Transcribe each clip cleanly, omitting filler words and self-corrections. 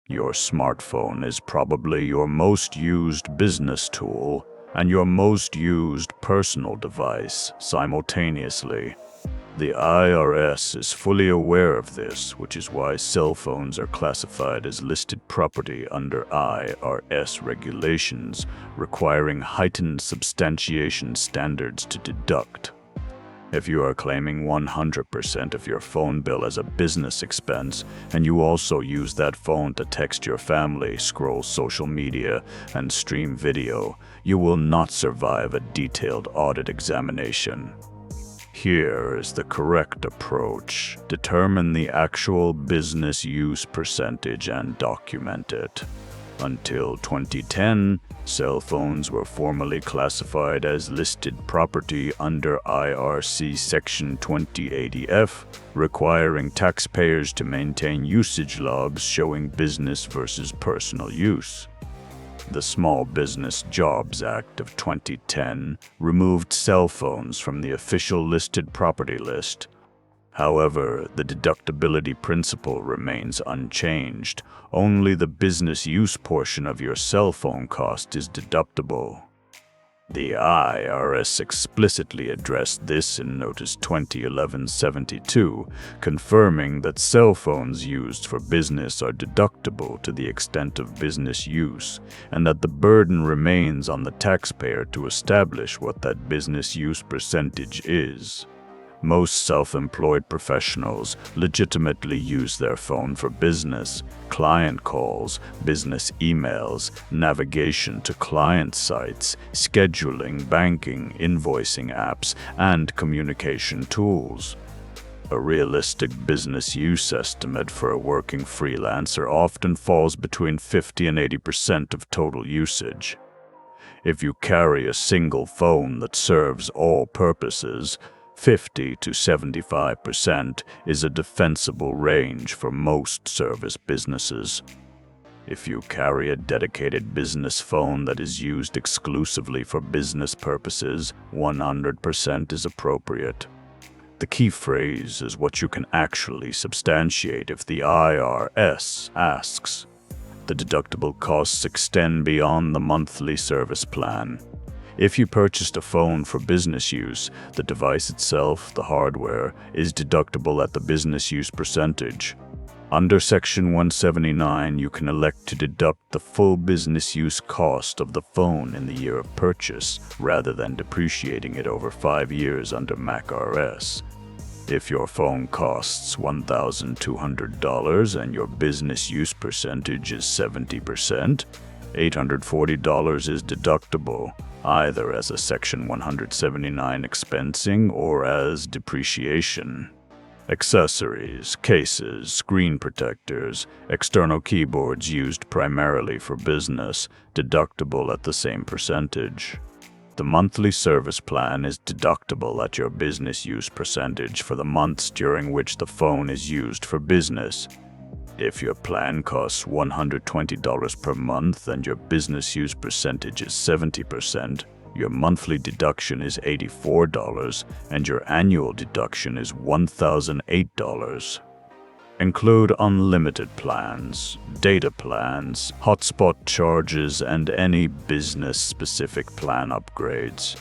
Your smartphone is probably your most used business tool and your most used personal device simultaneously. The IRS is fully aware of this, which is why cell phones are classified as listed property under IRS regulations, requiring heightened substantiation standards to deduct. If you are claiming 100% of your phone bill as a business expense, and you also use that phone to text your family, scroll social media, and stream video, you will not survive a detailed audit examination. Here is the correct approach. Determine the actual business use percentage and document it. Until 2010, cell phones were formally classified as listed property under IRC Section 2080F, requiring taxpayers to maintain usage logs showing business versus personal use. The Small Business Jobs Act of 2010 removed cell phones from the official listed property list. However, the deductibility principle remains unchanged. Only the business use portion of your cell phone cost is deductible. The IRS explicitly addressed this in Notice 2011-72, confirming that cell phones used for business are deductible to the extent of business use, and that the burden remains on the taxpayer to establish what that business use percentage is. Most self-employed professionals legitimately use their phone for business, client calls, business emails, navigation to client sites, scheduling, banking, invoicing apps, and communication tools. A realistic business use estimate for a working freelancer often falls between 50 and 80% of total usage. If you carry a single phone that serves all purposes, 50 to 75% is a defensible range for most service businesses. If you carry a dedicated business phone that is used exclusively for business purposes, 100% is appropriate. The key phrase is what you can actually substantiate if the IRS asks. The deductible costs extend beyond the monthly service plan. If you purchased a phone for business use, the device itself, the hardware, is deductible at the business use percentage. Under Section 179, you can elect to deduct the full business use cost of the phone in the year of purchase, rather than depreciating it over 5 years under MAC-RS. If your phone costs $1,200 and your business use percentage is 70%, $840 is deductible, either as a Section 179 expensing or as depreciation. Accessories, cases, screen protectors, external keyboards used primarily for business, deductible at the same percentage. The monthly service plan is deductible at your business use percentage for the months during which the phone is used for business. If your plan costs $120 per month and your business use percentage is 70%, your monthly deduction is $84 and your annual deduction is $1,008. Include unlimited plans, data plans, hotspot charges, and any business-specific plan upgrades.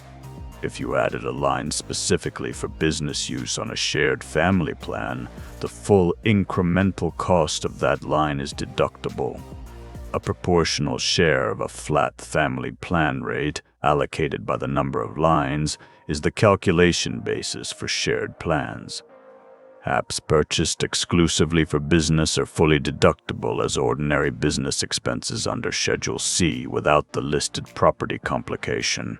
If you added a line specifically for business use on a shared family plan, the full incremental cost of that line is deductible. A proportional share of a flat family plan rate, allocated by the number of lines, is the calculation basis for shared plans. Apps purchased exclusively for business are fully deductible as ordinary business expenses under Schedule C without the listed property complication.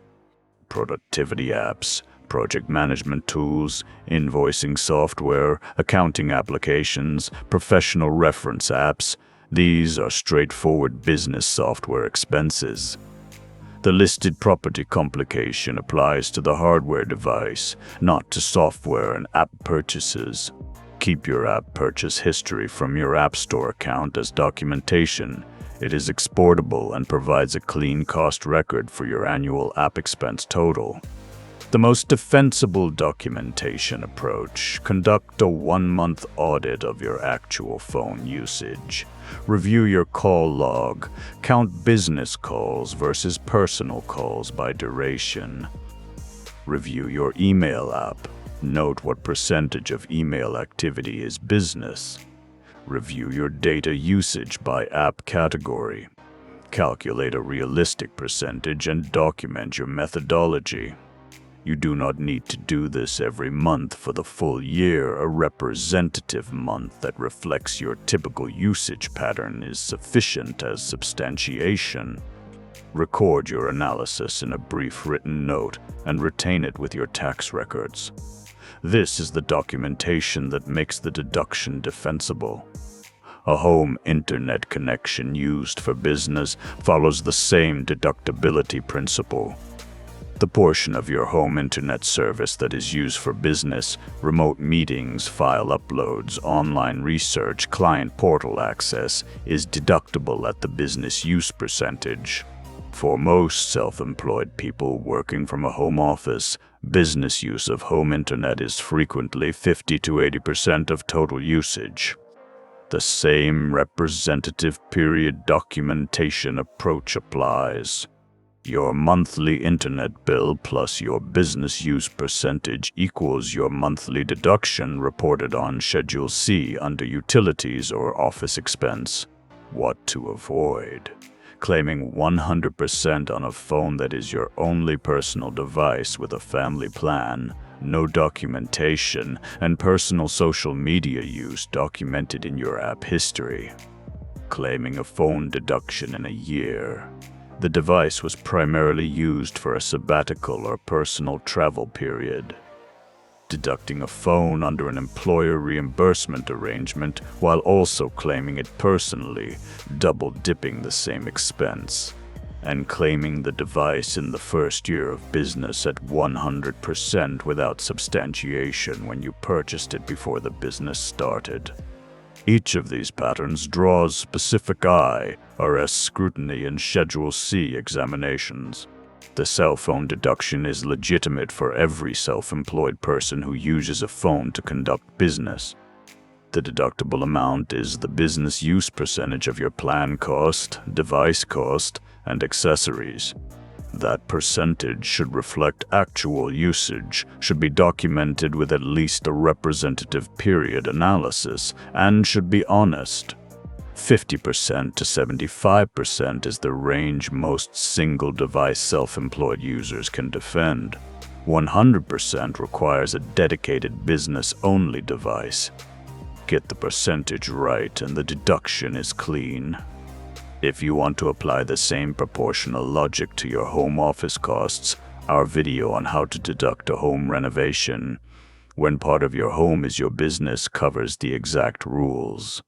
Productivity apps, project management tools, invoicing software, accounting applications, professional reference apps, these are straightforward business software expenses. The listed property complication applies to the hardware device, not to software and app purchases. Keep your app purchase history from your App Store account as documentation. It is exportable and provides a clean cost record for your annual app expense total. The most defensible documentation approach: conduct a 1-month audit of your actual phone usage. Review your call log. Count business calls versus personal calls by duration. Review your email app. Note what percentage of email activity is business. Review your data usage by app category. Calculate a realistic percentage and document your methodology. You do not need to do this every month for the full year. A representative month that reflects your typical usage pattern is sufficient as substantiation. Record your analysis in a brief written note and retain it with your tax records. This is the documentation that makes the deduction defensible. A home internet connection used for business follows the same deductibility principle. The portion of your home internet service that is used for business, remote meetings, file uploads, online research, client portal access, is deductible at the business use percentage. For most self-employed people working from a home office, business use of home internet is frequently 50 to 80% of total usage. The same representative period documentation approach applies. Your monthly internet bill plus your business use percentage equals your monthly deduction reported on Schedule C under Utilities or Office Expense. What to avoid? Claiming 100% on a phone that is your only personal device with a family plan, no documentation, and personal social media use documented in your app history. Claiming a phone deduction in a year. The device was primarily used for a sabbatical or personal travel period. Deducting a phone under an employer reimbursement arrangement while also claiming it personally, double-dipping the same expense. And claiming the device in the first year of business at 100% without substantiation when you purchased it before the business started. Each of these patterns draws specific IRS scrutiny in Schedule C examinations. The cell phone deduction is legitimate for every self-employed person who uses a phone to conduct business. The deductible amount is the business use percentage of your plan cost, device cost, and accessories. That percentage should reflect actual usage, should be documented with at least a representative period analysis, and should be honest. 50% to 75% is the range most single-device self-employed users can defend. 100% requires a dedicated business-only device. Get the percentage right and the deduction is clean. If you want to apply the same proportional logic to your home office costs, our video on how to deduct a home renovation when part of your home is your business covers the exact rules.